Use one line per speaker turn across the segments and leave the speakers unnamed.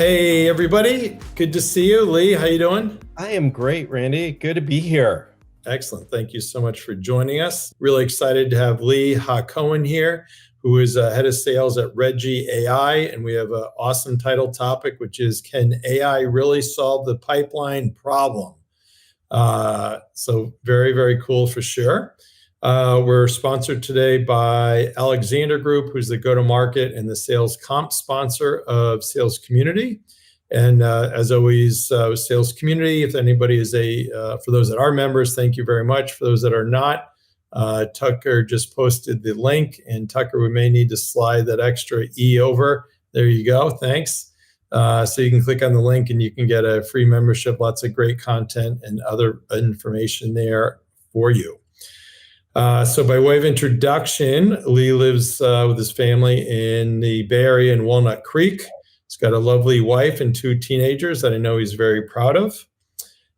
Hey everybody, good to see you. Lee, how you doing?
I am great, Randy. Good to be here.
Excellent. Thank you so much for joining us. Really excited to have Lee Hacohen here, who is head of sales at Reggie AI. And we have an awesome title topic, which is, can AI really solve the pipeline problem? So very, very cool for sure. We're sponsored today by Alexander Group, who's the go-to-market and the sales comp sponsor of Sales Community. And as always, Sales Community, if anybody is for those that are members, thank you very much. For those that are not, Tucker just posted the link, and Tucker, we may need to slide that extra E over. There you go. Thanks. So you can click on the link and you can get a free membership, lots of great content and other information there for you. So by way of introduction, Lee lives with his family in the Bay Area in Walnut Creek. He's got a lovely wife and two teenagers that I know he's very proud of.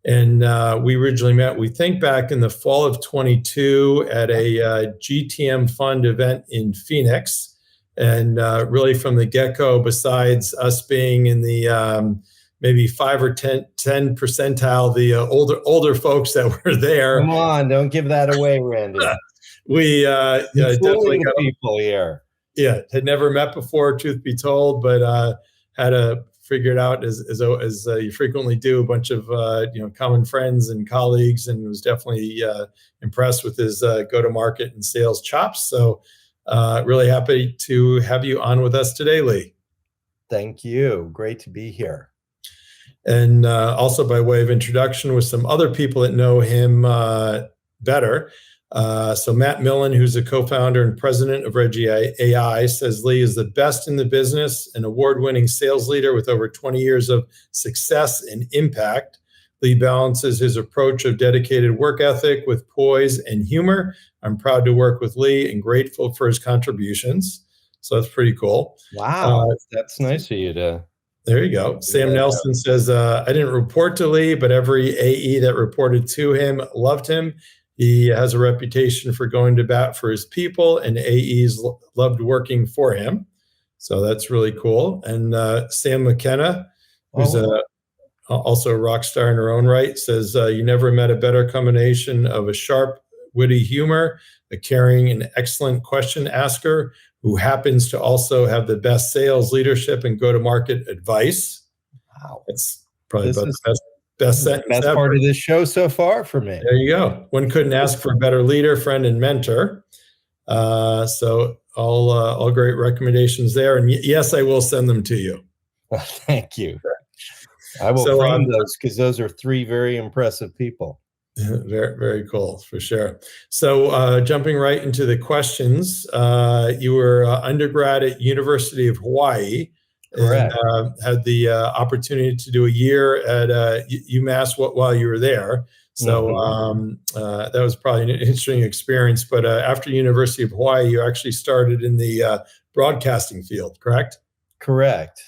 And we originally met, we think, back in the fall of 22 at a GTM fund event in Phoenix. And really from the get-go, besides us being in the maybe 5 or 10 percentile, the older folks that were there.
Come on, don't give that away, Randy.
We definitely got
people here.
Yeah, had never met before, truth be told, but had to figure it out as you frequently do. A bunch of common friends and colleagues, and was definitely impressed with his go-to-market and sales chops. So really happy to have you on with us today, Lee.
Thank you. Great to be here.
And also by way of introduction with some other people that know him better. So Matt Millen, who's a co-founder and president of Reggie AI, says Lee is the best in the business, an award-winning sales leader with over 20 years of success and impact. Lee balances his approach of dedicated work ethic with poise and humor. I'm proud to work with Lee and grateful for his contributions. So that's pretty cool.
Wow, that's nice of you to...
There you go. Sam Nelson says, I didn't report to Lee, but every AE that reported to him loved him. He has a reputation for going to bat for his people, and AEs loved working for him. So that's really cool. And Sam McKenna, who's also a rock star in her own right, says, you never met a better combination of a sharp, witty humor, a caring and excellent question asker, who happens to also have the best sales leadership and go-to-market advice.
Wow.
It's probably about the best sentence
best
ever.
Part of this show so far for me.
There you go. One couldn't ask for a better leader, friend, and mentor. So all great recommendations there. And yes, I will send them to you.
Thank you. I will frame those because those are three very impressive people.
Very, very cool, for sure. So jumping right into the questions, you were undergrad at University of Hawaii.
Correct.
And had the opportunity to do a year at UMass while you were there. So that was probably an interesting experience. But after University of Hawaii, you actually started in the broadcasting field, correct?
Correct.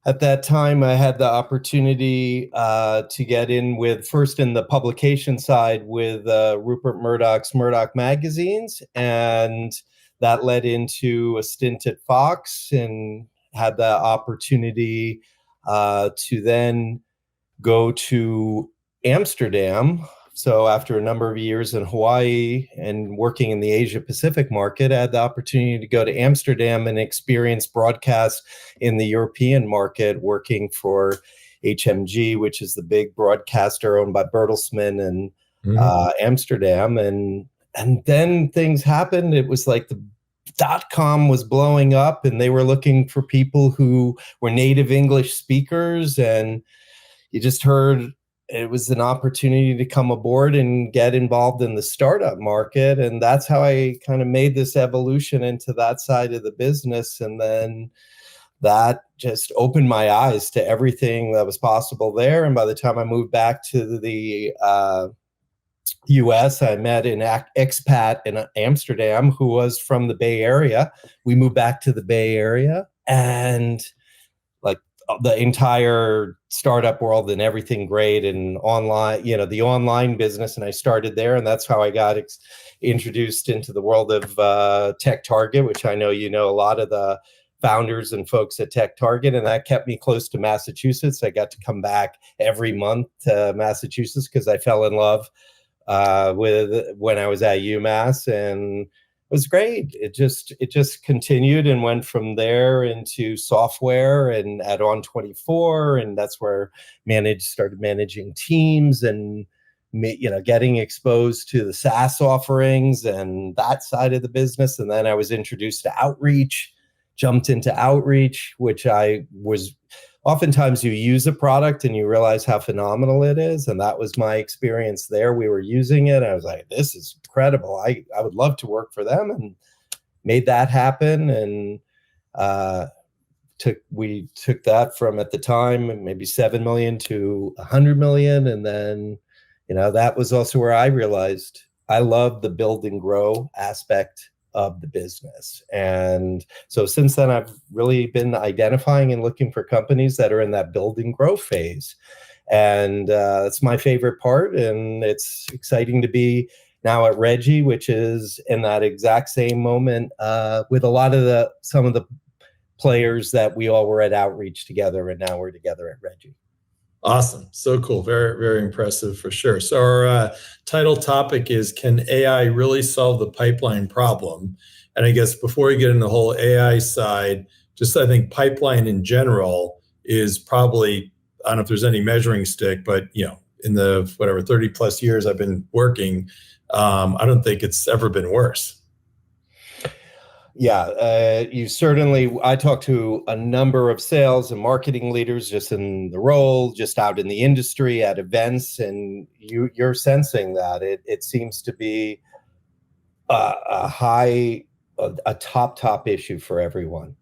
At that time, I had the opportunity to get in first in the publication side with Rupert Murdoch's Murdoch Magazines, and that led into a stint at Fox, and had the opportunity to then go to Amsterdam. So after a number of years in Hawaii and working in the Asia Pacific market, I had the opportunity to go to Amsterdam and experience broadcast in the European market, working for HMG, which is the big broadcaster owned by Bertelsmann and Amsterdam. And then things happened. It was like the .com was blowing up, and they were looking for people who were native English speakers, and you just heard it was an opportunity to come aboard and get involved in the startup market. And that's how I kind of made this evolution into that side of the business. And then that just opened my eyes to everything that was possible there. And by the time I moved back to the US, I met an expat in Amsterdam who was from the Bay Area. We moved back to the Bay Area, and like the entire startup world and everything great and online, the online business. And I started there, and that's how I got introduced into the world of TechTarget, which I know a lot of the founders and folks at Tech Target, and that kept me close to Massachusetts. I got to come back every month to Massachusetts because I fell in love with when I was at UMass, and it was great. It just continued and went from there into software and at On24, and that's where started managing teams and getting exposed to the SaaS offerings and that side of the business. And then I was introduced to outreach, jumped into outreach, which I was oftentimes you use a product and you realize how phenomenal it is. And that was my experience there. We were using it. I was like, this is incredible. I would love to work for them, and made that happen. And we took that from, at the time, maybe 7 million to 100 million. And then, that was also where I realized I love the build and grow aspect of the business. And so since then, I've really been identifying and looking for companies that are in that build and grow phase. And that's my favorite part. And it's exciting to be now at Reggie, which is in that exact same moment with a lot of some of the players that we all were at outreach together, and now we're together at Reggie.
Awesome. So cool. Very, very impressive for sure. So our title topic is, can AI really solve the pipeline problem? And I guess before we get into the whole AI side, just I think pipeline in general is probably, I don't know if there's any measuring stick, but in the 30 plus years I've been working, I don't think it's ever been worse.
Yeah, I talked to a number of sales and marketing leaders just in the role, just out in the industry at events, and you're sensing that it seems to be a top issue for everyone.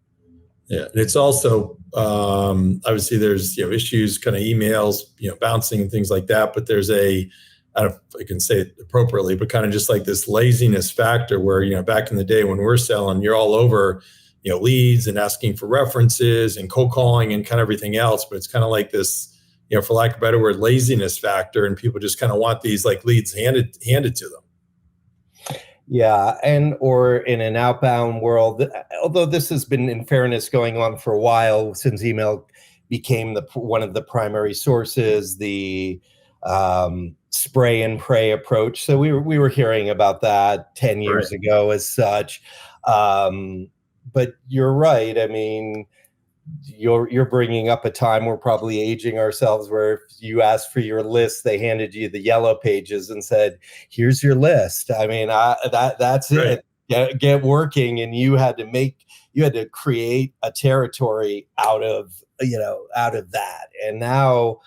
Yeah, and it's also obviously there's issues, kind of emails bouncing and things like that, but there's I don't know if I can say it appropriately, but kind of just like this laziness factor where, back in the day when we're selling, you're all over, leads and asking for references and cold calling and kind of everything else. But it's kind of like this, for lack of a better word, laziness factor. And people just kind of want these like leads handed to them.
Yeah. Or in an outbound world, although this has been, in fairness, going on for a while since email became one of the primary sources, the spray and pray approach. So we were hearing about that 10 years ago as such. But you're right. I mean, you're bringing up a time, we're probably aging ourselves, where if you asked for your list, they handed you the yellow pages and said, here's your list. I mean, that's right. It. Get working. And you had to create a territory out of that. And now,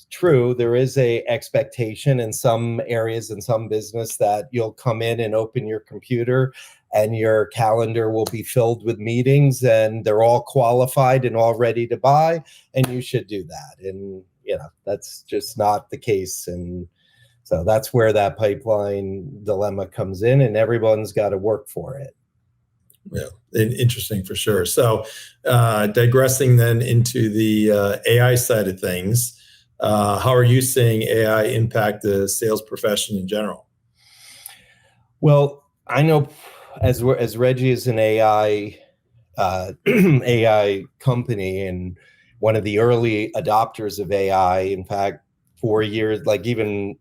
true, there is a expectation in some areas, in some business, that you'll come in and open your computer and your calendar will be filled with meetings and they're all qualified and all ready to buy, and you should do that. And that's just not the case. And so that's where that pipeline dilemma comes in, and everyone's got to work for it.
Yeah, interesting for sure. So digressing then into the AI side of things, how are you seeing AI impact the sales profession in general?
Well, I know as Reggie is an AI AI company and one of the early adopters of AI. In fact, 4 years, like even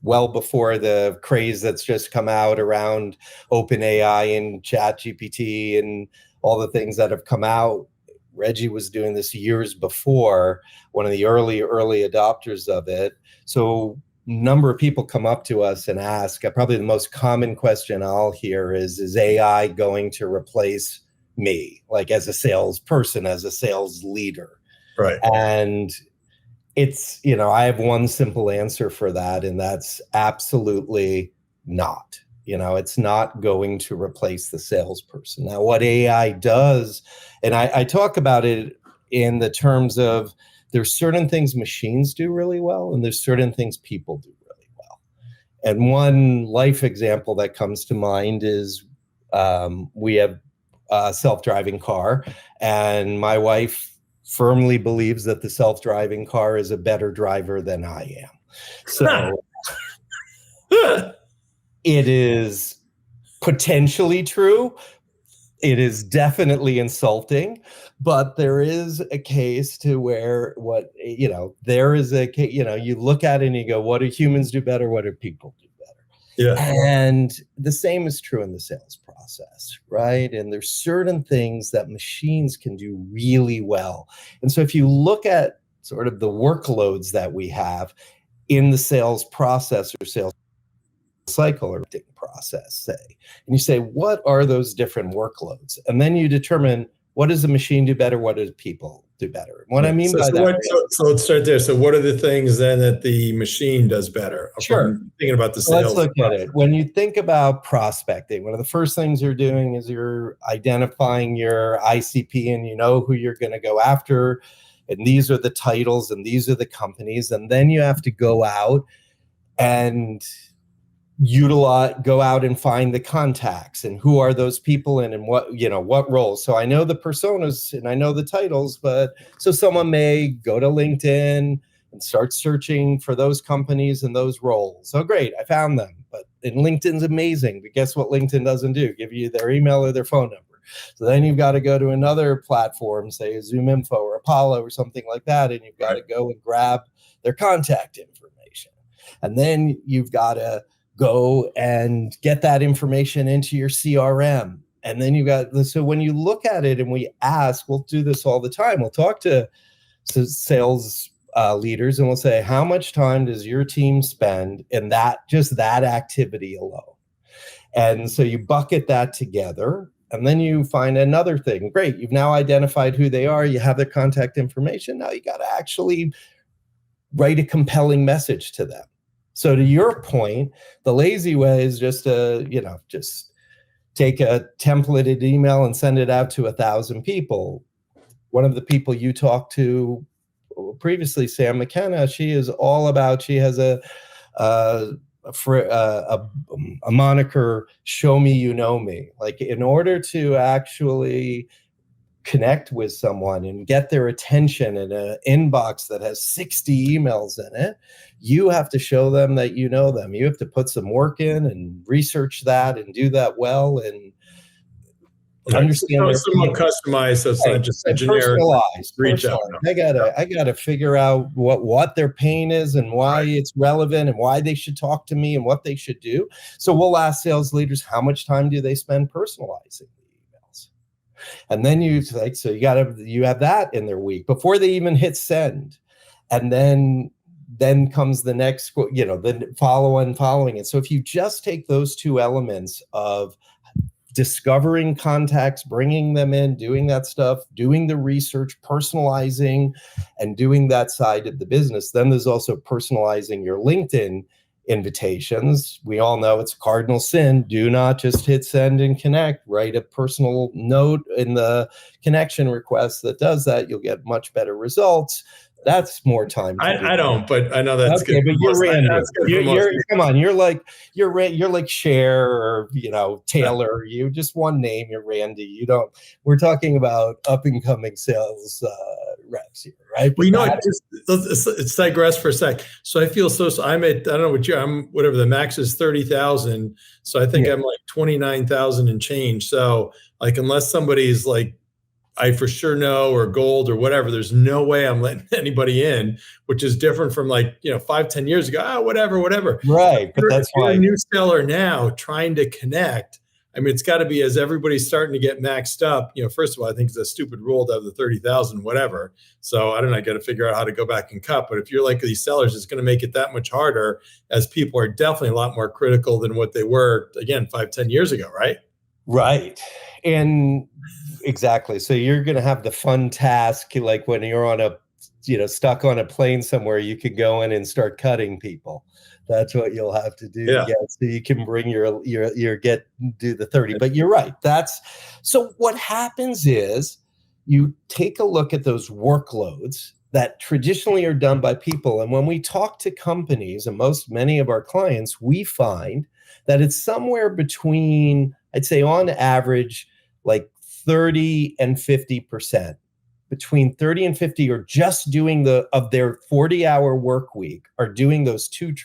well before the craze that's just come out around OpenAI and ChatGPT and all the things that have come out, Reggie was doing this years before, one of the early adopters of it. So a number of people come up to us and ask, probably the most common question I'll hear is AI going to replace me, like as a salesperson, as a sales leader?
Right.
And it's, I have one simple answer for that, and that's absolutely not. It's not going to replace the salesperson. Now, what AI does, and I talk about it in the terms of, there's certain things machines do really well, and there's certain things people do really well. And one life example that comes to mind is we have a self-driving car, and my wife firmly believes that the self-driving car is a better driver than I am. So it is potentially true. It is definitely insulting, but there is a case to where there is a case, you look at it and you go, what do humans do better? What do people do better?
Yeah.
And the same is true in the sales process, right? And there's certain things that machines can do really well. And so if you look at sort of the workloads that we have in the sales process or sales cycle or process, say, and you say, what are those different workloads? And then you determine, what does the machine do better? What do people do better? And what I mean by that.
So let's start there. So what are the things then that the machine does better?
Sure.
I'm thinking about the
So
sales.
let's look at it. When you think about prospecting, one of the first things you're doing is you're identifying your ICP, and you know who you're going to go after. And these are the titles and these are the companies. And then you have to go out and go out and find the contacts and who are those people and what roles. So I know the personas and I know the titles, but so someone may go to LinkedIn and start searching for those companies and those roles. Oh, great, I found them. But and LinkedIn's amazing, but guess what LinkedIn doesn't do? Give you their email or their phone number. So then you've got to go to another platform, say ZoomInfo or Apollo or something like that, and you've got to go and grab their contact information. And then you've got to go and get that information into your CRM. And then so when you look at it and we ask, we'll do this all the time. We'll talk to sales leaders and we'll say, how much time does your team spend in just that activity alone? And so you bucket that together. And then you find another thing. Great, you've now identified who they are. You have their contact information. Now you got to actually write a compelling message to them. So to your point, the lazy way is just just take a templated email and send it out to 1,000 people. One of the people you talked to previously, Sam McKenna, she has a moniker, show me you know me. Like, in order to actually connect with someone and get their attention in an inbox that has 60 emails in it, you have to show them that you know them. You have to put some work in and research that and do that well and understand their
somewhat customized, so it's not just a generic reach out.
I gotta figure out what their pain is and why it's relevant and why they should talk to me and what they should do. So we'll ask sales leaders, how much time do they spend personalizing the emails? And then you have that in their week before they even hit send. And then comes the next, the following it. So if you just take those two elements of discovering contacts, bringing them in, doing that stuff, doing the research, personalizing, and doing that side of the business. Then there's also personalizing your LinkedIn invitations. We all know it's a cardinal sin. Do not just hit send and connect. Write a personal note in the connection request that does that. You'll get much better results. That's more time.
I don't, but I know that's
okay,
good.
But you're Randy. Come on, you're like Cher or Taylor. You just one name. You're Randy. You don't. We're talking about up and coming sales reps here, right?
Well, let's digress for a sec. So I feel I'm at, I don't know what I'm whatever the max is 30,000. So I think I'm like 29,000 and change. So like unless somebody's like, I for sure know, or gold or whatever, there's no way I'm letting anybody in, which is different from 5-10 years ago. Whatever.
Right. But that's why
a new seller now trying to connect. I mean, it's got to be, as everybody's starting to get maxed up. First of all, I think it's a stupid rule to have the 30,000, whatever. So I don't know, I got to figure out how to go back and cut. But if you're like these sellers, it's going to make it that much harder, as people are definitely a lot more critical than what they were, again, 5-10 years ago, right?
Right. And exactly. So you're going to have the fun task, like when you're on stuck on a plane somewhere, you could go in and start cutting people. That's what you'll have to do.
Yeah.
So you can bring do the 30. But you're right. So what happens is you take a look at those workloads that traditionally are done by people. And when we talk to companies and many of our clients, we find that it's somewhere between, I'd say on average, like 30 and 50% between 30 and 50 are just doing of their 40-hour work week are doing those two,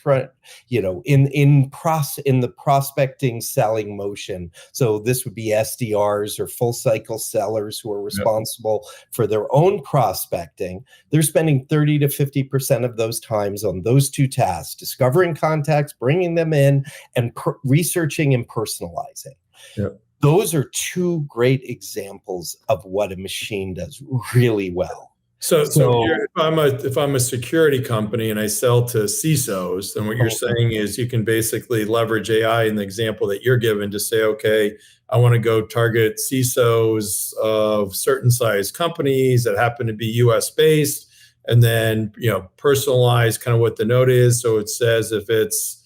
in the prospecting selling motion. So this would be SDRs or full cycle sellers who are responsible for their own prospecting. They're spending 30 to 50% of those times on those two tasks: discovering contacts, bringing them in, and researching and personalizing.
Yep.
Those are two great examples of what a machine does really well.
So if I'm a security company and I sell to CISOs, then what you're saying is you can basically leverage AI in the example that you're given to say, okay, I want to go target CISOs of certain size companies that happen to be US based, and then personalize kind of what the note is. So it says if it's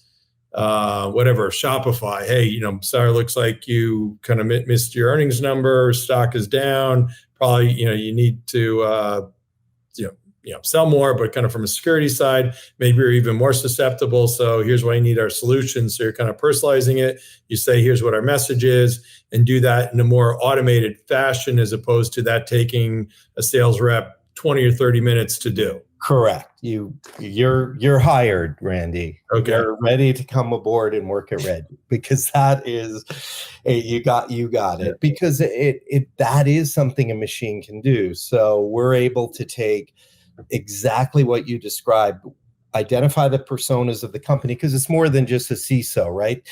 whatever, Shopify, hey, sorry, looks like you kind of missed your earnings number, stock is down, probably you need to sell more, but kind of from a security side, maybe you're even more susceptible. So here's why you need our solution. So you're kind of personalizing it. You say, here's what our message is, and do that in a more automated fashion, as opposed to that taking a sales rep 20 or 30 minutes to do.
Correct. You're hired, Randy.
Okay.
You're ready to come aboard and work at Reggie, because that is you got it, because that is something a machine can do. So we're able to take exactly what you described, identify the personas of the company, because it's more than just a CISO, right?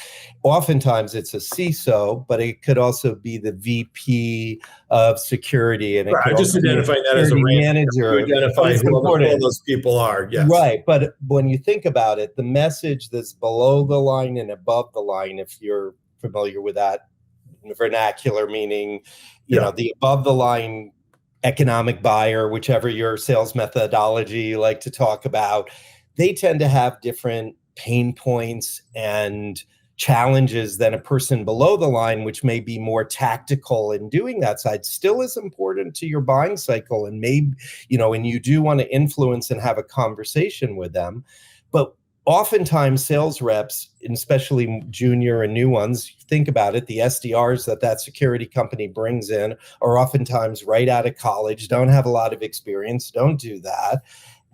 Oftentimes it's a CISO, but it could also be the VP of security, and it could
just identify that as a
manager.
Identify who all those people are. Yes.
Right. But when you think about it, the message that's below the line and above the line, if you're familiar with that vernacular, meaning, the above the line economic buyer, whichever your sales methodology you like to talk about, they tend to have different pain points and challenges than a person below the line, which may be more tactical in doing that side. Still is important to your buying cycle, and maybe, and you do want to influence and have a conversation with them. But oftentimes sales reps, and especially junior and new ones, think about it, the SDRs that security company brings in are oftentimes right out of college, don't have a lot of experience, don't do that.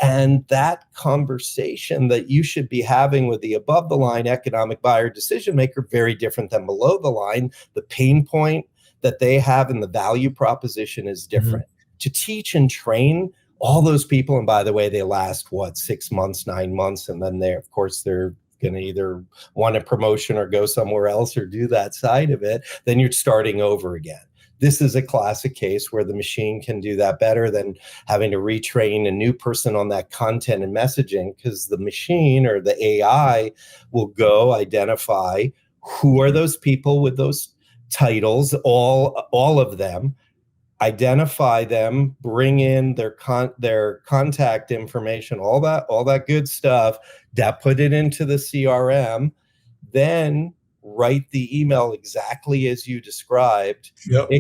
And that conversation that you should be having with the above the line economic buyer decision maker, very different than below the line. The pain point that they have and the value proposition is different. To teach and train all those people, and by the way, they last 6 months, 9 months, and then they're going to either want a promotion or go somewhere else or do that side of it. Then you're starting over again. This is a classic case where the machine can do that better than having to retrain a new person on that content and messaging, because the machine or the AI will go identify who are those people with those titles, all of them, identify them, bring in their contact information, all that good stuff, put it into the CRM, then write the email exactly as you described.
Yep.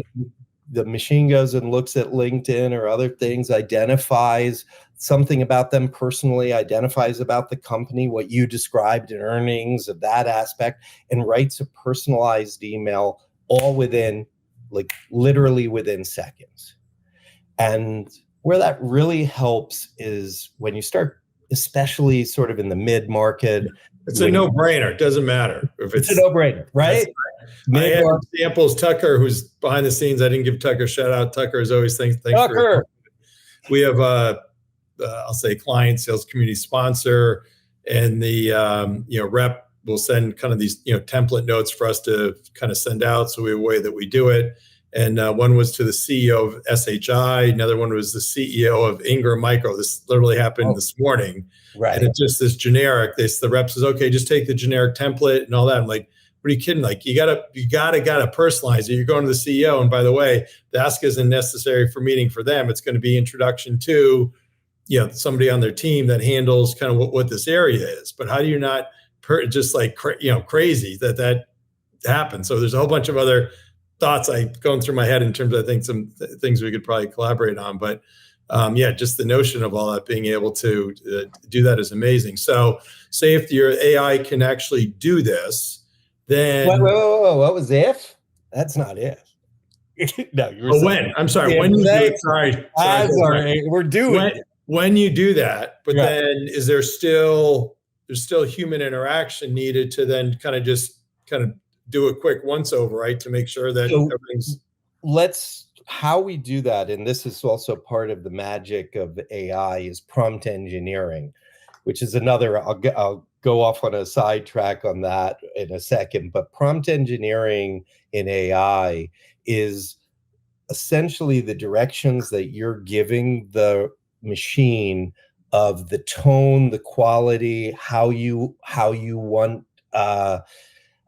The machine goes and looks at LinkedIn or other things, identifies something about them personally, identifies about the company, what you described in earnings of that aspect, and writes a personalized email all within, literally within seconds. And where that really helps is when you start, especially sort of in the mid-market.
It's a no-brainer. It doesn't matter if
it's a no-brainer, right?
I had examples. Tucker, who's behind the scenes, I didn't give Tucker a shout out. Tucker is always thanks
Tucker.
We have I'll say client, sales community sponsor, and the rep will send kind of these template notes for us to kind of send out. So we have a way that we do it. And one was to the CEO of SHI. Another one was the CEO of Ingram Micro. This literally happened this morning.
Right.
And it's just this generic. The rep says, okay, just take the generic template and all that. I'm like, what are you kidding? You gotta personalize it. You're going to the CEO. And by the way, the ask isn't necessary for meeting for them. It's going to be introduction to, somebody on their team that handles kind of what this area is. But how do you not crazy that happens? So there's a whole bunch of other thoughts going through my head in terms of, I think, some things we could probably collaborate on. But just the notion of all that, being able to do that is amazing. So say if your AI can actually do this, then...
Whoa, what was if? That's not if. No, you were
Oh,
saying
when? I'm sorry.
yeah,
When you do
they,
it, sorry.
as our, we're doing
When
it.
you do that, but
Right.
then is there's still human interaction needed to then kind of do a quick once over, right? To make sure that
So
everything's
how we do that, and this is also part of the magic of AI, is prompt engineering, which is another, I'll go off on a sidetrack on that in a second, but prompt engineering in AI is essentially the directions that you're giving the machine of the tone, the quality, how you want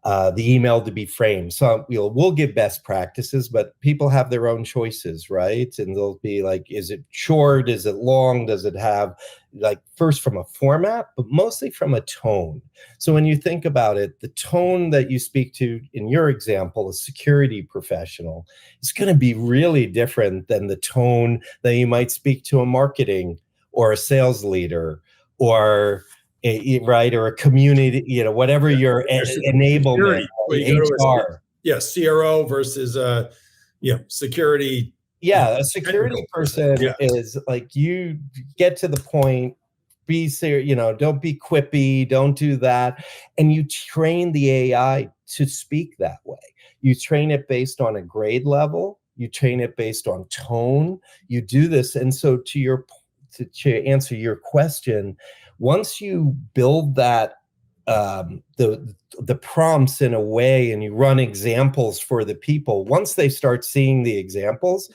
the email to be framed. So we'll give best practices, but people have their own choices, right? And they'll be like, is it short? Is it long? Does it have, like, first from a format, but mostly from a tone. So when you think about it, the tone that you speak to in your example, a security professional, is going to be really different than the tone that you might speak to a marketing or a sales leader or right, or a community, whatever your enablement,
security. Well, you go to
HR.
CRO versus security.
Yeah, a security
Technical person.
person
Yeah.
is like, you get to the point, be serious, don't be quippy, don't do that. And you train the AI to speak that way. You train it based on a grade level, you train it based on tone, you do this. And so to answer your question, once you build that the prompts in a way and you run examples for the people, once they start seeing the examples,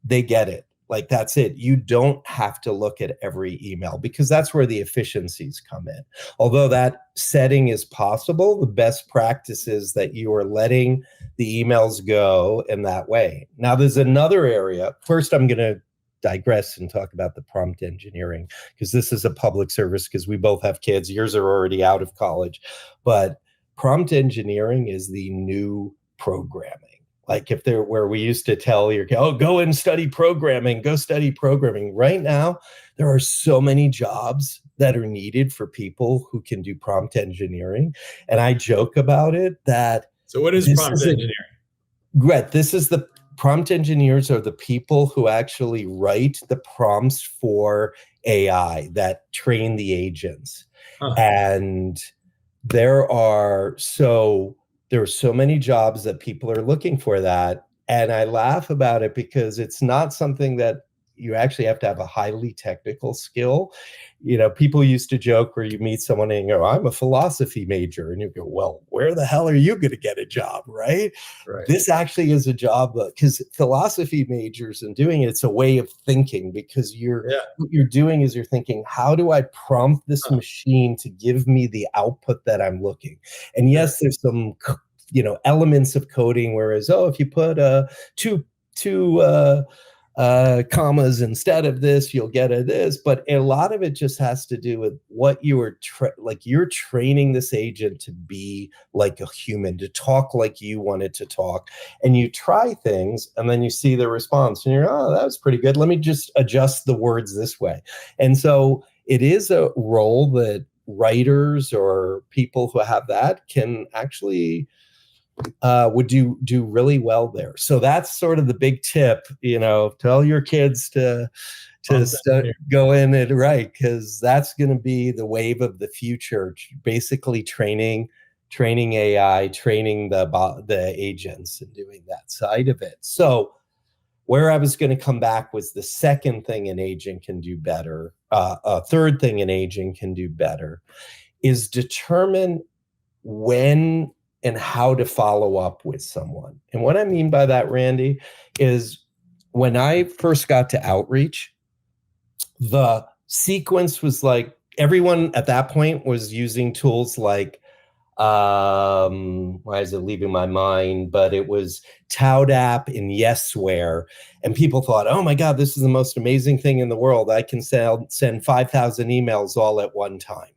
they get it. Like, that's it. You don't have to look at every email, because that's where the efficiencies come in. Although that setting is possible, the best practice is that you are letting the emails go in that way. Now, there's another area. First, I'm going to digress and talk about the prompt engineering, because this is a public service, because we both have kids. Yours are already out of college. But prompt engineering is the new programming. Like, if there, where we used to tell you, oh, go and study programming, go study programming. Right now, there are so many jobs that are needed for people who can do prompt engineering. And I joke about it that.
So what is prompt engineering?
Right. This is the prompt engineers are the people who actually write the prompts for AI that train the agents.
Huh.
And there are so many jobs that people are looking for that. And I laugh about it because it's not something that you actually have to have a highly technical skill. People used to joke where you meet someone and you go, I'm a philosophy major. And you go, well, where the hell are you going to get a job, right? This actually is a job, because philosophy majors and doing it's a way of thinking, because what you're doing is you're thinking, how do I prompt this machine to give me the output that I'm looking? And yes, there's some elements of coding, whereas, if you put two commas instead of this, you'll get a this. But a lot of it just has to do with what you are you're training this agent to be like a human, to talk like you want it to talk. And you try things and then you see the response and you're, oh, that was pretty good, let me just adjust the words this way. And so it is a role that writers or people who have that can actually would do really well there. So that's sort of the big tip. Tell your kids to go in and write, because that's going to be the wave of the future. Basically, training AI, training the agents, and doing that side of it. So where I was going to come back was the second thing an agent can do better. A third thing an agent can do better is determine when and how to follow up with someone. And what I mean by that, Randy, is when I first got to outreach, the sequence was like, everyone at that point was using tools like, why is it leaving my mind? But it was Toutapp and Yesware. And people thought, oh my God, this is the most amazing thing in the world. I can send 5,000 emails all at one time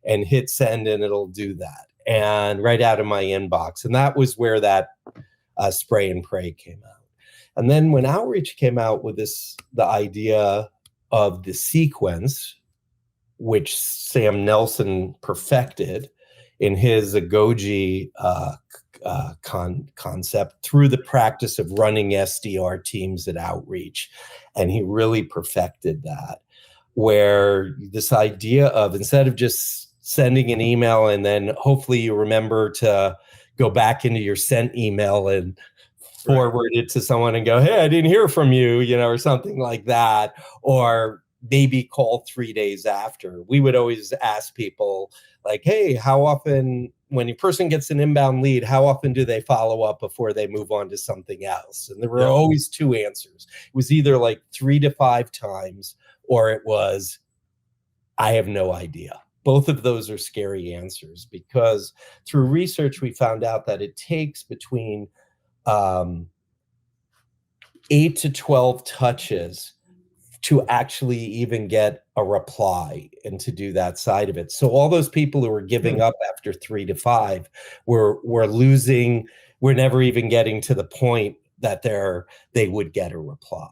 and hit send and it'll do that. And right out of my inbox. And that was where that spray and pray came out. And then when outreach came out with the idea of the sequence, which Sam Nelson perfected in his Agogi concept through the practice of running SDR teams at Outreach. And he really perfected that, where this idea of, instead of just sending an email and then hopefully you remember to go back into your sent email and forward it to someone and go, hey, I didn't hear from you, or something like that, or maybe call 3 days after. We would always ask people like, hey, how often, when a person gets an inbound lead, how often do they follow up before they move on to something else? And there were always two answers. It was either like 3 to 5 times, or it was, I have no idea. Both of those are scary answers, because through research, we found out that it takes between 8 to 12 touches to actually even get a reply and to do that side of it. So all those people who were giving up after 3 to 5 were losing, we're never even getting to the point that they would get a reply.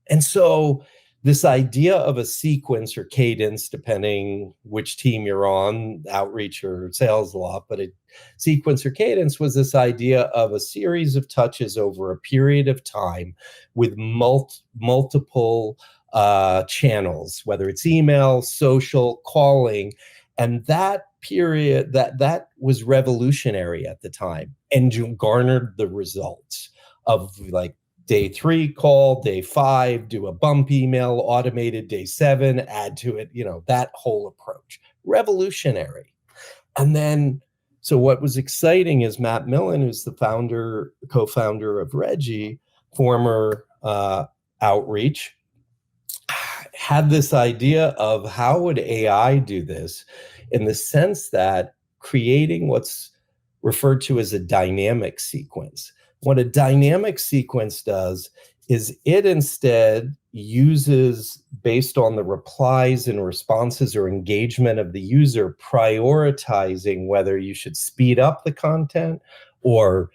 And so this idea of a sequence or cadence, depending which team you're on, outreach or sales a lot, but a sequence or cadence was this idea of a series of touches over a period of time with multiple channels, whether it's email, social, calling. And that period, that was revolutionary at the time and garnered the results of like day 3 call, day 5, do a bump email, automated day 7, add to it, that whole approach. Revolutionary. And then, so what was exciting is Matt Millen, who's the co-founder of Reggie, former Outreach, had this idea of how would AI do this, in the sense that creating what's referred to as a dynamic sequence. What a dynamic sequence does is it instead uses, based on the replies and responses or engagement of the user, prioritizing whether you should speed up the content or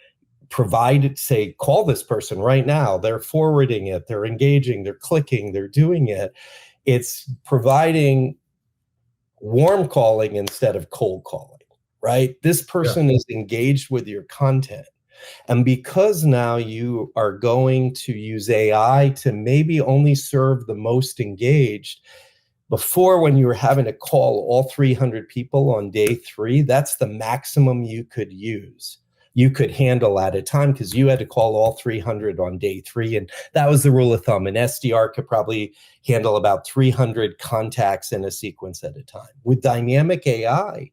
provide it, say, call this person right now. They're forwarding it, they're engaging, they're clicking, they're doing it. It's providing warm calling instead of cold calling, right? This person is engaged with your content. And because now you are going to use AI to maybe only serve the most engaged, before, when you were having to call all 300 people on day 3, that's the maximum you could use. You could handle at a time, because you had to call all 300 on day 3. And that was the rule of thumb. An SDR could probably handle about 300 contacts in a sequence at a time. With dynamic AI,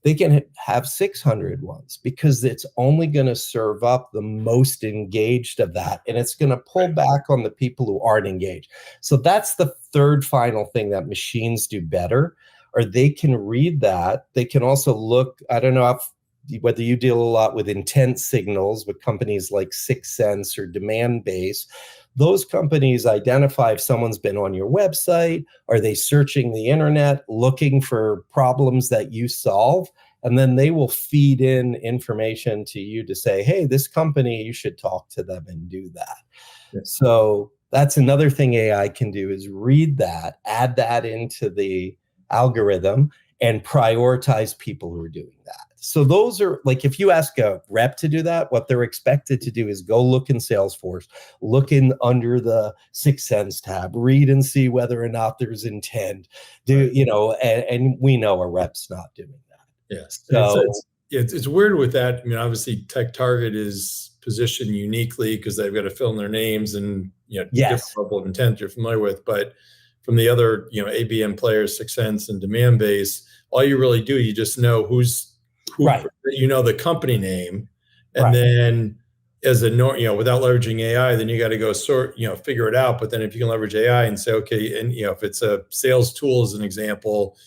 they can have 600 ones, because it's only going to serve up the most engaged of that. And it's going to pull back on the people who aren't engaged. So that's the third final thing that machines do better, or they can read that. They can also look, I don't know whether you deal a lot with intent signals with companies like 6 Sense or Demand Base. Those companies identify if someone's been on your website, are they searching the internet, looking for problems that you solve, and then they will feed in information to you to say, hey, this company, you should talk to them and do that. Yes. So that's another thing AI can do, is read that, add that into the algorithm, and prioritize people who are doing that. So those are, like, if you ask a rep to do that, what they're expected to do is go look in Salesforce, look in under the 6 Sense tab, read and see whether or not there's intent. And we know a rep's not doing that.
Yes.
So
it's weird with that. I mean, obviously TechTarget is positioned uniquely because they've got to fill in their names and, different level of intent you're familiar with. But from the other, ABM players, 6 Sense and Demand Base, all you really do, you just know who right. The company name, and right. Then as without leveraging AI, then you got to go figure it out. But then if you can leverage AI and say, okay, and if it's a sales tool as an example,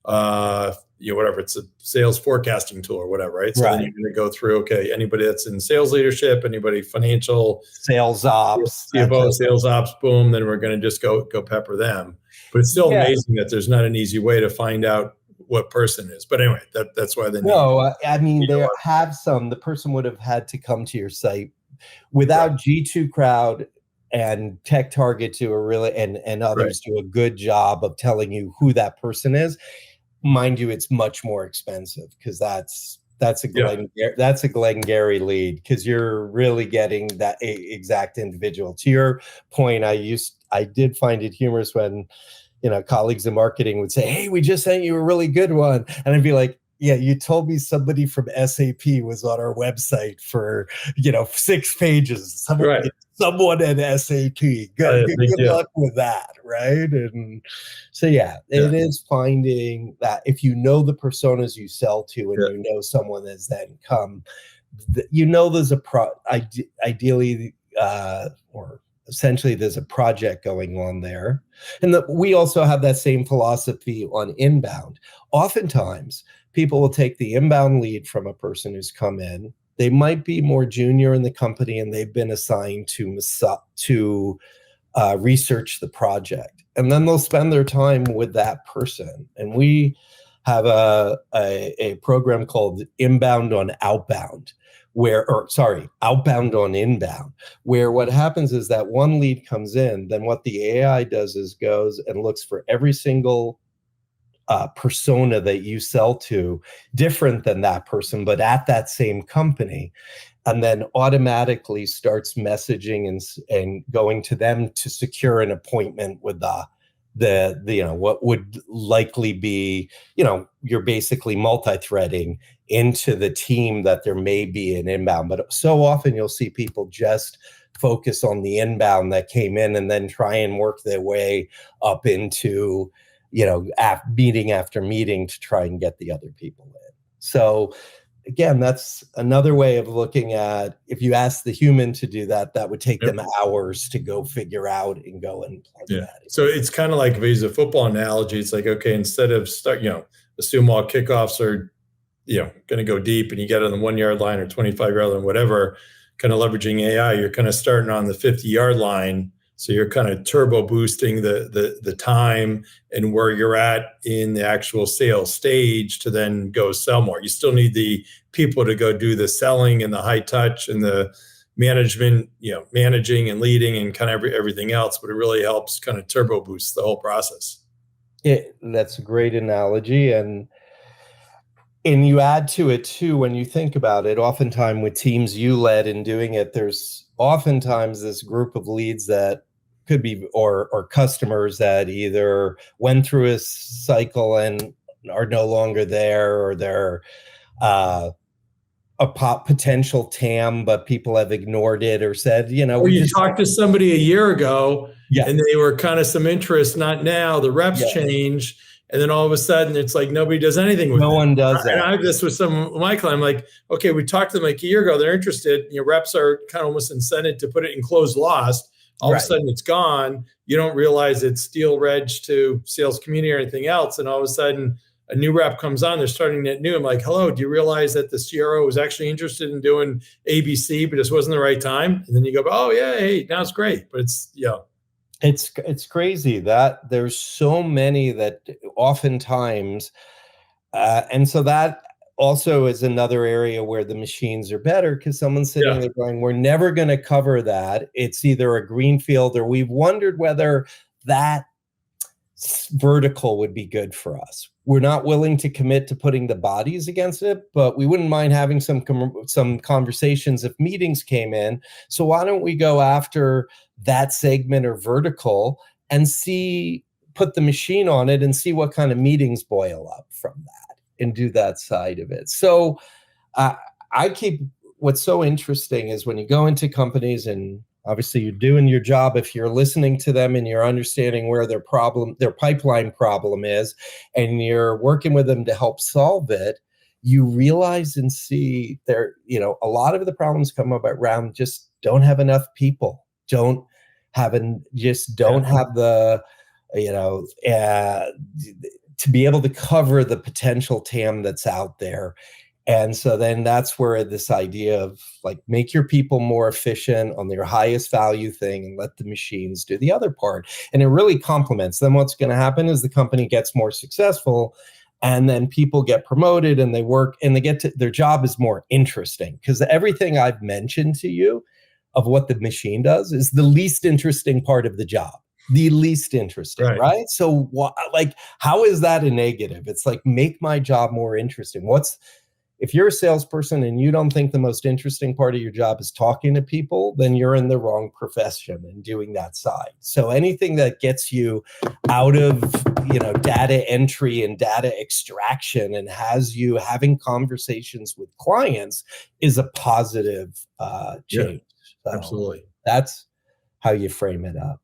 whatever, it's a sales forecasting tool or whatever, right? So then you're going to go through, okay, anybody that's in sales leadership, anybody financial,
sales ops,
CFO, sales ops, boom, then we're going to just go pepper them. But it's still amazing that there's not an easy way to find out what person is. But anyway, that's why they need.
No, I mean, they have some. The person would have had to come to your site. Without G2 Crowd and TechTarget do a really, and others do a good job of telling you who that person is. Mind you, it's much more expensive, because that's That's a
Yeah.
Glengarry lead, because you're really getting that exact individual. To your point, I did find it humorous when colleagues in marketing would say, "Hey, we just sent you a really good one," and I'd be like, "Yeah, you told me somebody from SAP was on our website for 6 pages.
Right.
Someone at SAP. Good
Big deal.
luck with that, right?" And so yeah,
Yeah.
it is finding that if you know the personas you sell to, and
Yeah.
someone has then come, there's ideally or essentially there's a project going on there. And we also have that same philosophy on inbound. Oftentimes, people will take the inbound lead from a person who's come in. They might be more junior in the company, and they've been assigned to research the project. And then they'll spend their time with that person. And we have a program called Inbound on Outbound, Outbound on Inbound, where what happens is that one lead comes in, then what the AI does is goes and looks for every single persona that you sell to, different than that person, but at that same company, and then automatically starts messaging and going to them to secure an appointment with the what would likely be, you're basically multi-threading into the team that there may be an inbound. But so often you'll see people just focus on the inbound that came in and then try and work their way up into meeting after meeting to try and get the other people in. So again, that's another way of looking at, if you ask the human to do that, that would take them hours to go figure out and go and plug that in.
So it's kind of like, if we use a football analogy, it's like, okay, instead of assume all kickoffs are, going to go deep and you get on the 1 yard line or 25-yard line, whatever, kind of leveraging AI, you're kind of starting on the 50-yard line. So you're kind of turbo boosting the time and where you're at in the actual sales stage to then go sell more. You still need the people to go do the selling and the high touch and the management, managing and leading and kind of everything else, but it really helps kind of turbo boost the whole process.
That's a great analogy. And you add to it too, when you think about it, oftentimes with teams you led in doing it, there's oftentimes this group of leads that could be, or customers that either went through a cycle and are no longer there, or they're a potential TAM, but people have ignored it or said,
or you talked to somebody a year ago and they were kind of some interest, not now, the reps change. And then all of a sudden it's like nobody does anything with it.
No one does that.
And I have this with some of my clients. I'm like, okay, we talked to them like a year ago. They're interested. Reps are kind of almost incented to put it in closed lost. All of a sudden it's gone. You don't realize it's steel reg to sales community or anything else. And all of a sudden a new rep comes on, they're starting at new. I'm like, hello, do you realize that the CRO was actually interested in doing ABC, but this wasn't the right time? And then you go, oh yeah, hey, now it's great. But
it's crazy that there's so many that oftentimes, and so that also is another area where the machines are better, because someone's sitting there going, we're never going to cover that. It's either a greenfield, or we've wondered whether that vertical would be good for us. We're not willing to commit to putting the bodies against it, but we wouldn't mind having some conversations if meetings came in. So why don't we go after that segment or vertical and put the machine on it and see what kind of meetings boil up from that and do that side of it. So what's so interesting is when you go into companies, and obviously you're doing your job if you're listening to them and you're understanding where their pipeline problem is, and you're working with them to help solve it, you realize and see a lot of the problems come up around just don't have enough people, don't have the, to be able to cover the potential TAM that's out there. And so then that's where this idea of like, make your people more efficient on their highest value thing and let the machines do the other part. And it really complements. Then what's going to happen is the company gets more successful, and then people get promoted and they work and they get to their job is more interesting, because everything I've mentioned to you of what the machine does is the least interesting part of the job. The least interesting, right? So how is that a negative? It's like, make my job more interesting. if you're a salesperson and you don't think the most interesting part of your job is talking to people, then you're in the wrong profession and doing that side. So anything that gets you out of, data entry and data extraction and has you having conversations with clients is a positive change.
Yeah, absolutely.
That's how you frame it up.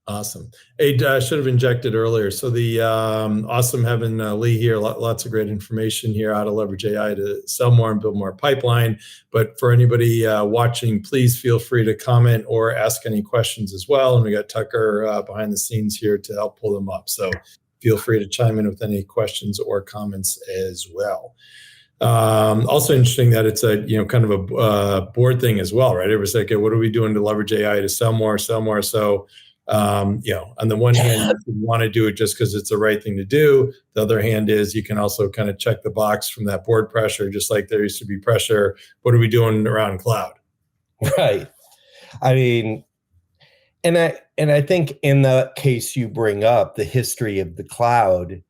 Awesome. Hey, I should have injected earlier. So the awesome having Lee here. Lots of great information here, how to leverage AI to sell more and build more pipeline. But for anybody watching, please feel free to comment or ask any questions as well. And we got Tucker behind the scenes here to help pull them up. So feel free to chime in with any questions or comments as well. Also interesting that it's a kind of a board thing as well, right? It was like, what are we doing to leverage AI to sell more? So on the one hand, you want to do it just because it's the right thing to do. The other hand is you can also kind of check the box from that board pressure, just like there used to be pressure. What are we doing around cloud?
Right. I mean, and I think in the case you bring up, the history of the cloud,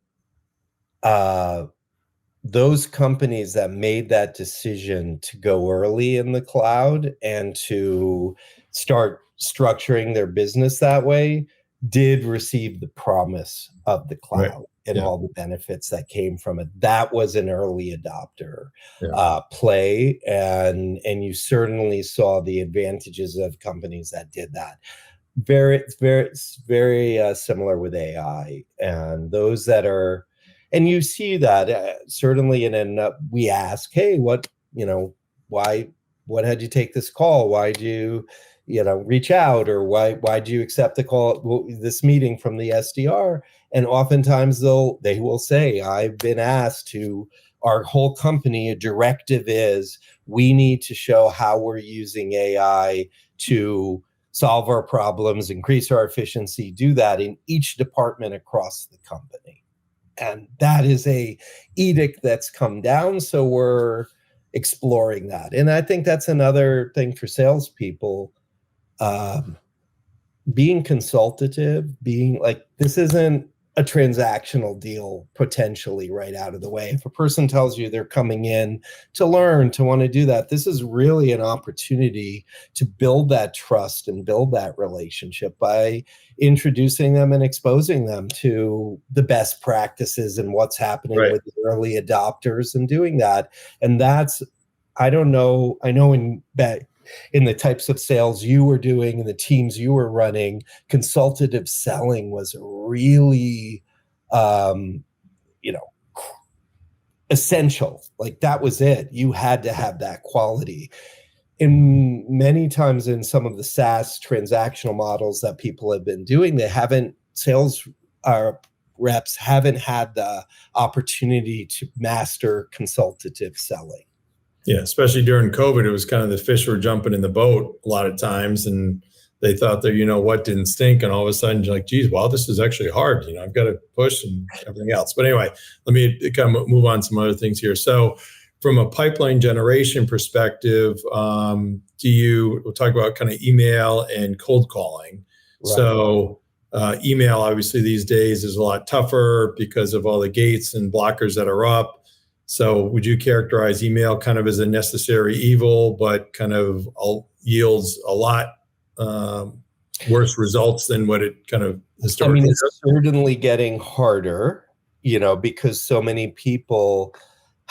those companies that made that decision to go early in the cloud and to start structuring their business that way did receive the promise of the cloud and all the benefits that came from it. That was an early adopter play, and you certainly saw the advantages of companies that did that. Very, very, very similar with AI, and those that are, and you see that certainly we ask, hey, what had you take this call? Why do you reach out, or why do you accept the call, this meeting from the SDR? And oftentimes they will say, I've been asked to, our whole company, a directive is we need to show how we're using AI to solve our problems, increase our efficiency, do that in each department across the company. And that is a edict that's come down. So we're exploring that. And I think that's another thing for salespeople, being consultative, being like, this isn't a transactional deal potentially right out of the way. If a person tells you they're coming in to learn, to want to do that, this is really an opportunity to build that trust and build that relationship by introducing them and exposing them to the best practices and what's happening with the early adopters and doing that. And that's, I know in the types of sales you were doing and the teams you were running, consultative selling was really, essential. Like that was it. You had to have that quality. In many times in some of the SaaS transactional models that people have been doing, sales reps haven't had the opportunity to master consultative selling.
Yeah, especially during COVID, it was kind of the fish were jumping in the boat a lot of times, and they thought that what didn't stink, and all of a sudden you're like, geez, wow, this is actually hard. I've got to push and everything else. But anyway, let me kind of move on to some other things here. So, from a pipeline generation perspective, we'll talk about kind of email and cold calling. Right. So, email obviously these days is a lot tougher because of all the gates and blockers that are up. So would you characterize email kind of as a necessary evil, but kind of yields a lot worse results than what it kind of historically does?
It's certainly getting harder, because so many people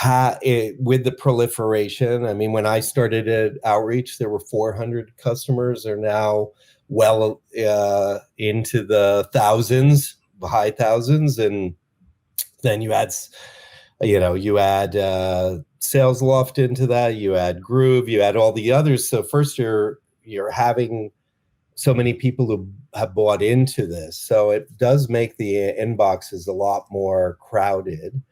with the proliferation. When I started at Outreach, there were 400 customers. They're now well into the thousands, the high thousands. And then you add SalesLoft into that, you add Groove, you add all the others. So first you're having so many people who have bought into this. So it does make the inboxes a lot more crowded.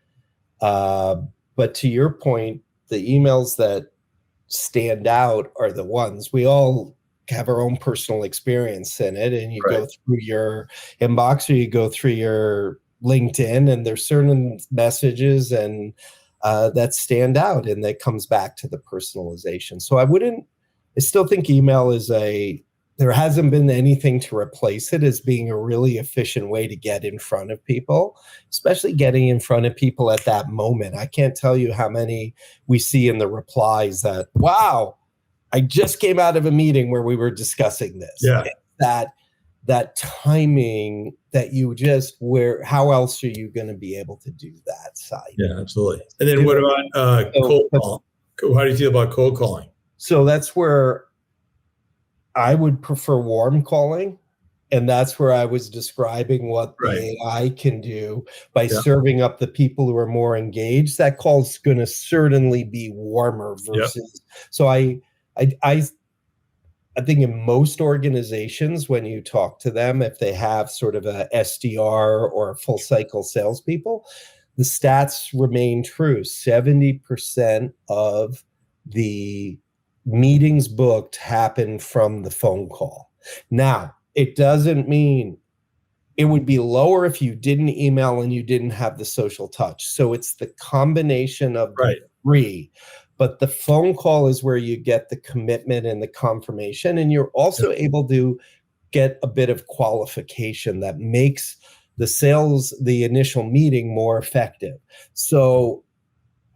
But to your point, the emails that stand out are the ones we all have our own personal experience in it. And you go through your inbox or you go through your LinkedIn, and there's certain messages and that stand out, and that comes back to the personalization. So I still think email is a there hasn't been anything to replace it as being a really efficient way to get in front of people, especially getting in front of people at that moment. I can't tell you how many we see in the replies that, wow, I just came out of a meeting where we were discussing this.
Yeah.
That timing that you just, where, how else are you going to be able to do that side?
Yeah, absolutely. And then what about cold calling? How do you feel about cold calling?
So that's where I would prefer warm calling. And that's where I was describing what the AI can do by serving up the people who are more engaged. That call's going to certainly be warmer versus. So I think in most organizations, when you talk to them, if they have sort of a SDR or a full cycle salespeople, the stats remain true. 70% of the meetings booked happen from the phone call. Now, it doesn't mean it would be lower if you didn't email and you didn't have the social touch. So it's the combination of the three. But the phone call is where you get the commitment and the confirmation. And you're also able to get a bit of qualification that makes the initial meeting more effective. So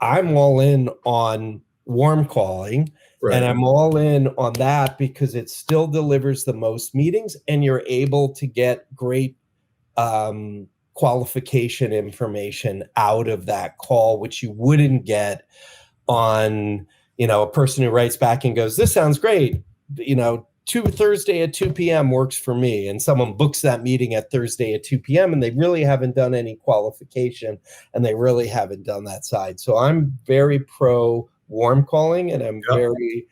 I'm all in on warm calling. And I'm all in on that because it still delivers the most meetings and you're able to get great qualification information out of that call, which you wouldn't get on, a person who writes back and goes, this sounds great. Thursday at 2 p.m. works for me. And someone books that meeting at Thursday at 2 p.m. and they really haven't done any qualification and they really haven't done that side. So I'm very pro warm calling, and I'm very,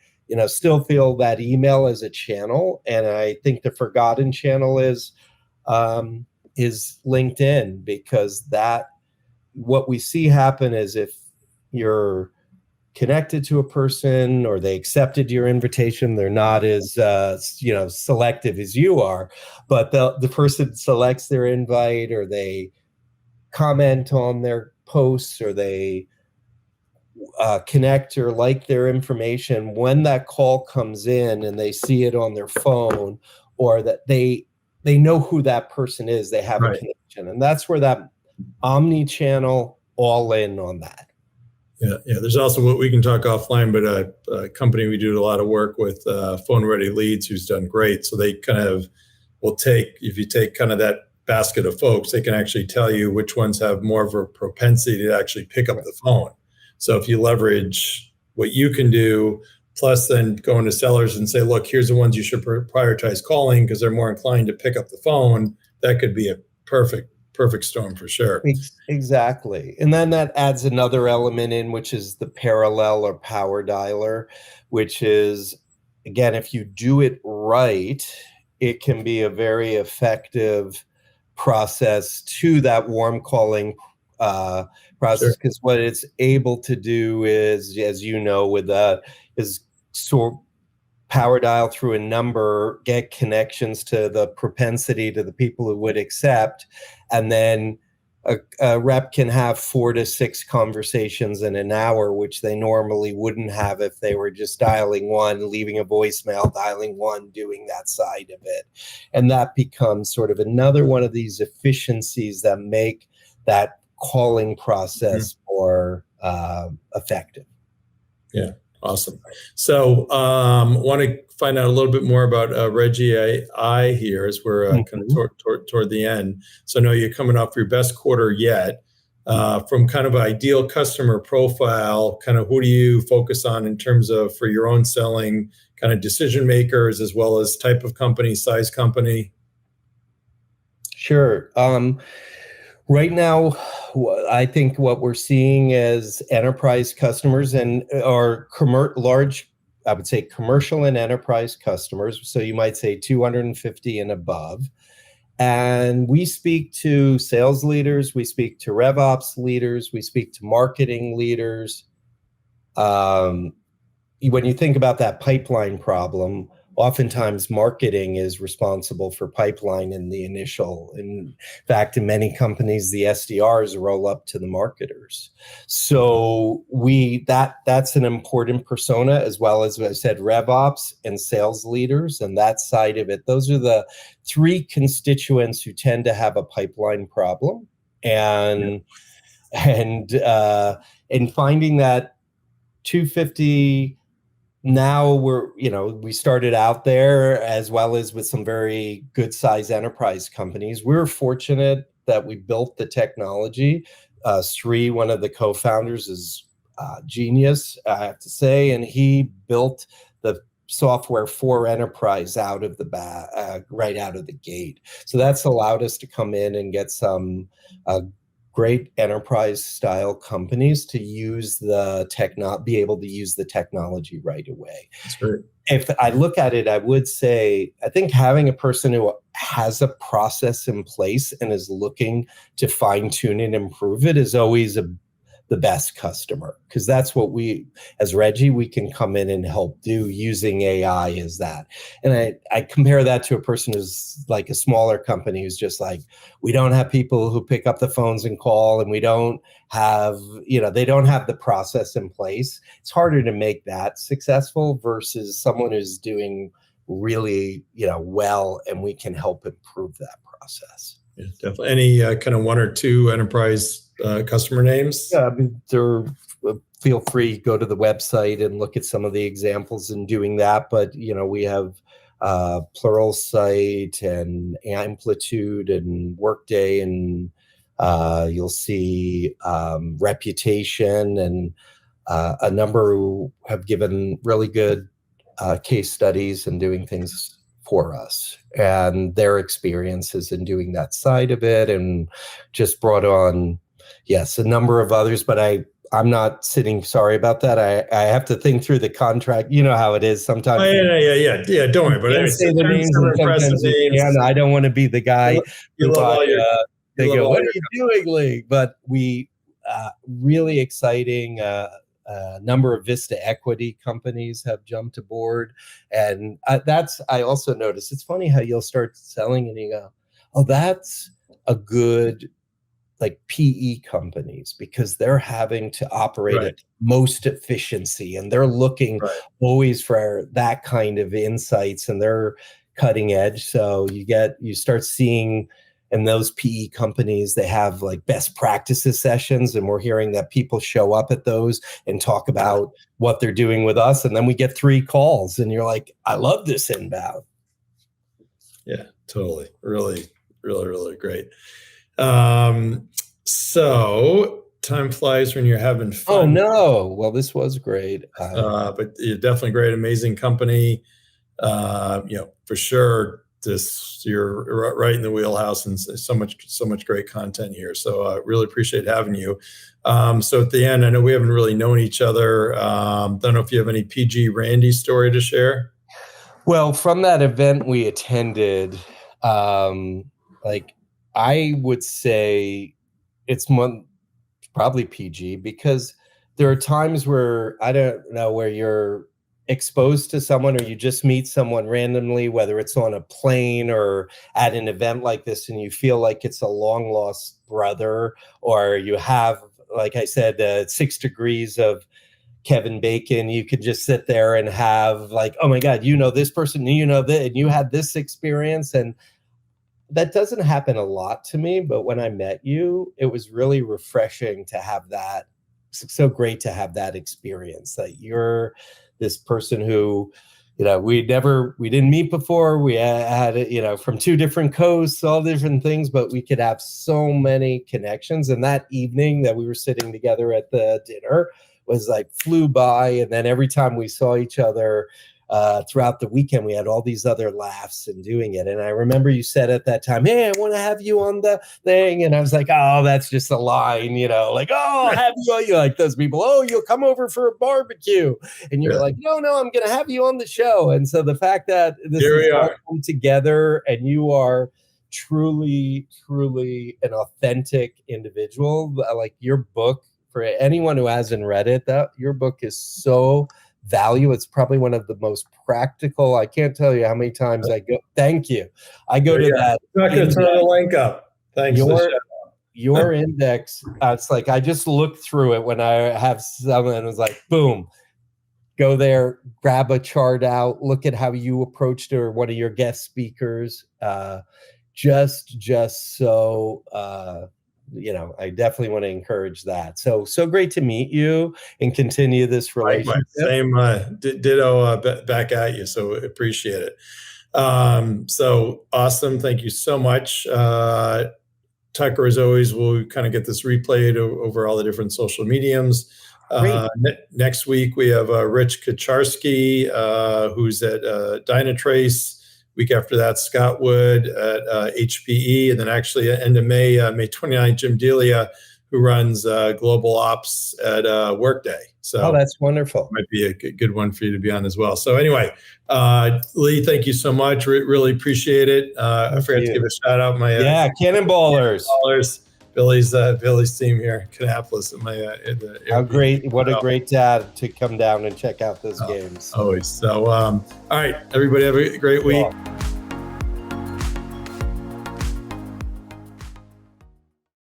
still feel that email as a channel. And I think the forgotten channel is LinkedIn, because what we see happen is if you're connected to a person or they accepted your invitation, they're not as selective as you are, but the person selects their invite or they comment on their posts or they connect or like their information. When that call comes in and they see it on their phone, or that they know who that person is, they have a connection. And that's where that omni-channel, all in on that.
Yeah. There's also what we can talk offline, but a company we do a lot of work with, Phone Ready Leads, who's done great. So they kind of will if you take kind of that basket of folks, they can actually tell you which ones have more of a propensity to actually pick up the phone. So if you leverage what you can do, plus then go into sellers and say, look, here's the ones you should prioritize calling because they're more inclined to pick up the phone, that could be a perfect storm for sure.
Exactly. And then that adds another element in, which is the parallel or power dialer, which is, again, if you do it right, it can be a very effective process to that warm calling process, because what it's able to do is, as you know, with that, is sort power dial through a number, get connections to the propensity to the people who would accept, and then a rep can have 4 to 6 conversations in an hour, which they normally wouldn't have if they were just dialing one, leaving a voicemail, dialing one, doing that side of it. And that becomes sort of another one of these efficiencies that make that calling process more effective.
Yeah. Awesome. So want to find out a little bit more about Reggie AI here as we're kind of toward the end. So I know you're coming off your best quarter yet. From kind of ideal customer profile, kind of who do you focus on in terms of for your own selling, kind of decision makers as well as type of company, size company?
Sure. Right now, I think what we're seeing is enterprise customers or large, I would say commercial and enterprise customers. So you might say 250 and above. And we speak to sales leaders, we speak to RevOps leaders, we speak to marketing leaders. When you think about that pipeline problem, oftentimes marketing is responsible for pipeline in the initial. In fact, in many companies, the SDRs roll up to the marketers. So that's an important persona, as well as I said, RevOps and sales leaders, and that side of it. Those are the three constituents who tend to have a pipeline problem, and finding that 250. Now we started out there, as well as with some very good size enterprise companies. We were fortunate that we built the technology. Sri, one of the co-founders, is genius, I have to say, and he built the software for enterprise right out of the gate. So that's allowed us to come in and get some great enterprise style companies to use be able to use the technology right away.
That's great.
If I look at it, I would say, I think having a person who has a process in place and is looking to fine tune and improve it is always the best customer, because that's what we, as Reggie, we can come in and help do using AI as that. And I compare that to a person who's like a smaller company who's just like, we don't have people who pick up the phones and call, and we don't have, they don't have the process in place. It's harder to make that successful versus someone who's doing really, well, and we can help improve that process.
Yeah, definitely. Any kind of one or two enterprise customer names?
Yeah, I mean, feel free, go to the website and look at some of the examples in doing that. But we have Pluralsight and Amplitude and Workday, and you'll see Reputation, and a number who have given really good case studies and doing things for us and their experiences in doing that side of it, and just brought on, yes, a number of others, but I'm not sitting, sorry about that. I have to think through the contract. You know how it is sometimes.
Oh, yeah. Don't worry. But
I say the names, and sometimes I don't want to be the guy
you love all your,
they go, what are you doing, Lee? But we really exciting. Number of Vista equity companies have jumped aboard, and I also noticed, it's funny how you'll start selling and you go, oh, that's a good, like, PE companies, because they're having to operate at most efficiency, and they're looking always for that kind of insights, and they're cutting edge. So you start seeing in those PE companies, they have like best practices sessions, and we're hearing that people show up at those and talk about what they're doing with us. And then we get 3 calls, and you're like, I love this inbound.
Yeah, totally. Really, really, really great. So time flies when you're having fun.
Oh no. Well, this was great.
But you're definitely great, amazing company. For sure, you're right in the wheelhouse, and so much great content here. So really appreciate having you. So at the end, I know we haven't really known each other. Don't know if you have any PG Randy story to share.
Well, from that event we attended, I would say it's probably PG, because there are times where, I don't know, where you're exposed to someone, or you just meet someone randomly, whether it's on a plane or at an event like this, and you feel like it's a long lost brother, or you have, like I said, 6 degrees of Kevin Bacon. You could just sit there and have like, oh my God, this person, and you had this experience. And that doesn't happen a lot to me, but when I met you, it was really refreshing to have that. It's so great to have that experience, that you're this person who, we didn't meet before. We had, from 2 different coasts, all different things, but we could have so many connections. And that evening that we were sitting together at the dinner was like flew by. And then every time we saw each other throughout the weekend, we had all these other laughs and doing it. And I remember you said at that time, hey, I want to have you on the thing. And I was like, oh, that's just a line, like, oh, I'll have you on. You like those people, oh, you'll come over for a barbecue. And you're like, no, I'm going to have you on the show. And so the fact that this is all come together, and you are truly, truly an authentic individual, like your book, for anyone who hasn't read it, that your book is so value. It's probably one of the most practical. I can't tell you how many times I go, thank you. I go to that.
I'm not going to turn the link up. Thanks.
Your index, it's like I just looked through it when I have someone and it was like, boom, go there, grab a chart out, look at how you approached it or one of your guest speakers. Just so, I definitely want to encourage that. So great to meet you and continue this relationship.
Same, ditto back at you. So appreciate it. So awesome. Thank you so much. Tucker, as always, will kind of get this replayed over all the different social mediums. Next week, we have Rich Kaczarski, who's at Dynatrace. Week after that, Scott Wood at HPE. And then actually at end of May 29th, Jim Delia, who runs global ops at Workday. So
that's wonderful.
Might be a good one for you to be on as well. So anyway, Lee, thank you so much. Really appreciate it. I forgot to give a shout out my
Cannonballers.
Billy's team here, Kannapolis.
What a great dad to come down and check out those games.
Always. So all right, everybody have a great week.